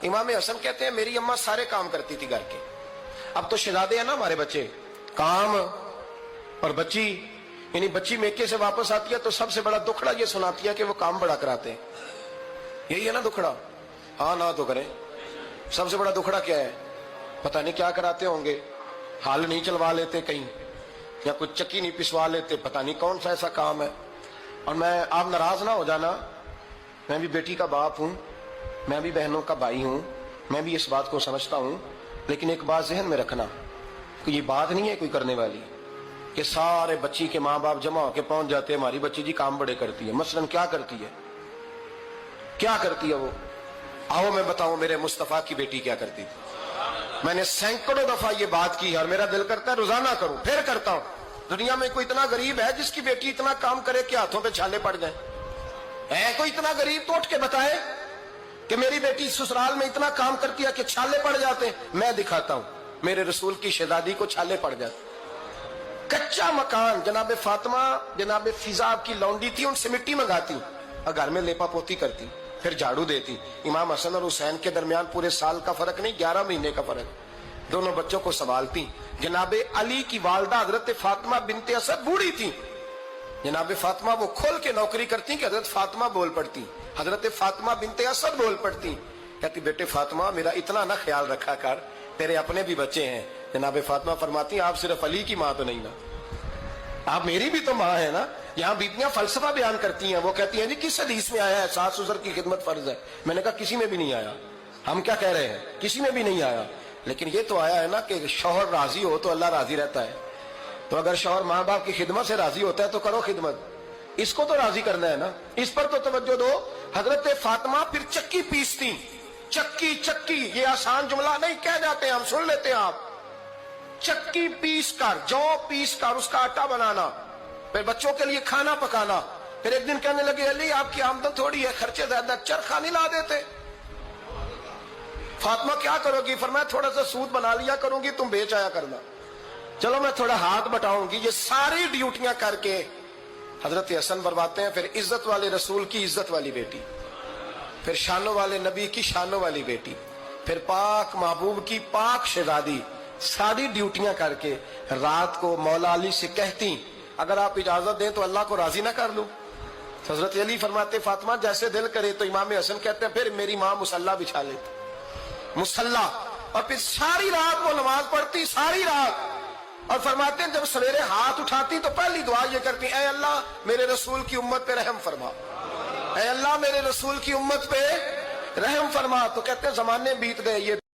امام حسن کہتے ہیں میری اماں سارے کام کرتی تھی گھر کے. اب تو شہزادے ہیں نا ہمارے بچے, کام اور بچی, یعنی بچی میکے سے واپس آتی ہے تو سب سے بڑا دکھڑا یہ سناتی ہے کہ وہ کام بڑا کراتے ہیں. یہی ہے نا دکھڑا؟ ہاں نہ تو کریں. سب سے بڑا دکھڑا کیا ہے؟ پتہ نہیں کیا کراتے ہوں گے, ہال نہیں چلوا لیتے کہیں, یا کچھ چکی نہیں پسوا لیتے, پتہ نہیں کون سا ایسا کام ہے. اور میں, آپ ناراض نہ ہو جانا, میں بھی بیٹی کا باپ ہوں, میں بھی بہنوں کا بھائی ہوں, میں بھی اس بات کو سمجھتا ہوں, لیکن ایک بات ذہن میں رکھنا کہ یہ بات نہیں ہے کوئی کرنے والی کہ سارے بچی کے ماں باپ جمع ہو کے پہنچ جاتے ہیں ہماری بچی جی کام بڑے کرتی ہے. مثلاً کیا کرتی ہے, کیا کرتی ہے وہ؟ آؤ میں بتاؤں میرے مصطفیٰ کی بیٹی کیا کرتی تھی. میں نے سینکڑوں دفعہ یہ بات کی اور میرا دل کرتا ہے روزانہ کروں, پھر کرتا ہوں. دنیا میں کوئی اتنا غریب ہے جس کی بیٹی اتنا کام کرے کہ ہاتھوں پہ چھالے پڑ جائیں؟ ہے کوئی اتنا غریب تو اٹھ کے بتائے کہ میری بیٹی سسرال میں اتنا کام کرتی ہے کہ چھالے پڑ جاتے ہیں. میں دکھاتا ہوں, میرے رسول کی شہزادی کو چھالے پڑ جاتے. کچا مکان, جناب فاطمہ جناب فضا کی لونڈی تھی, ان سے مٹی منگاتی اور گھر میں لیپا پوتی کرتی, پھر جھاڑو دیتی. امام حسن اور حسین کے درمیان پورے سال کا فرق نہیں, 11 مہینے کا فرق. دونوں بچوں کو سنبھالتی. جناب علی کی والدہ حضرت فاطمہ بنت اسد بوڑھی تھی, جناب فاطمہ وہ کھول کے نوکری کرتی کہ حضرت فاطمہ بول پڑتی, حضرت فاطمہ بنت اسد بول پڑتی. کہتی بیٹے فاطمہ میرا اتنا نہ خیال رکھا کر, تیرے اپنے بھی بچے ہیں. جناب فاطمہ فرماتی آپ صرف علی کی ماں تو نہیں نا, آپ میری بھی تو ماں ہے نا. یہاں بیٹیاں فلسفہ بیان کرتی ہیں, وہ کہتی ہیں جی کس حدیث میں آیا ہے ساس سسر کی خدمت فرض ہے؟ میں نے کہا کسی میں بھی نہیں آیا. ہم کیا کہہ رہے ہیں, کسی میں بھی نہیں آیا, لیکن یہ تو آیا ہے نا کہ شوہر راضی ہو تو اللہ راضی رہتا ہے. تو اگر شوہر ماں باپ کی خدمت سے راضی ہوتا ہے تو کرو خدمت, اس کو تو راضی کرنا ہے نا, اس پر تو توجہ دو. حضرت فاطمہ پھر چکی پیستی. چکی چکی یہ آسان جملہ نہیں کہہ جاتے ہیں, ہم سن لیتے ہیں آپ. چکی پیس کر, جو پیس کر اس کا آٹا بنانا, پھر بچوں کے لیے کھانا پکانا. پھر ایک دن کہنے لگے علی آپ کی آمدن تھوڑی ہے, خرچے زیادہ, چرخا نہیں لا دیتے. فاطمہ کیا کرو گی؟ فرمایا تھوڑا سا سود بنا لیا کروں گی, تم بیچ آیا کرنا. چلو میں تھوڑا ہاتھ بٹاؤں گی. یہ ساری ڈیوٹیاں کر کے حضرت حسن برواتے ہیں. پھر عزت والے رسول کی عزت والی بیٹی, پھر شانوں والے نبی کی شانوں والی بیٹی, پھر پاک محبوب کی پاک شہزادی, ساری ڈیوٹیاں کر کے رات کو مولا علی سے کہتی اگر آپ اجازت دیں تو اللہ کو راضی نہ کر لوں. حضرت علی فرماتے فاطمہ جیسے دل کرے. تو امام حسن کہتے ہیں پھر میری ماں مصلی بچھا لیتی, مصلی, اور پھر ساری رات وہ نماز پڑھتی, ساری رات. اور فرماتے ہیں جب سویرے ہاتھ اٹھاتی تو پہلی دعا یہ کرتی اے اللہ میرے رسول کی امت پہ رحم فرما, اے اللہ میرے رسول کی امت پہ رحم فرما. تو کہتے ہیں زمانے بیت گئے, یہ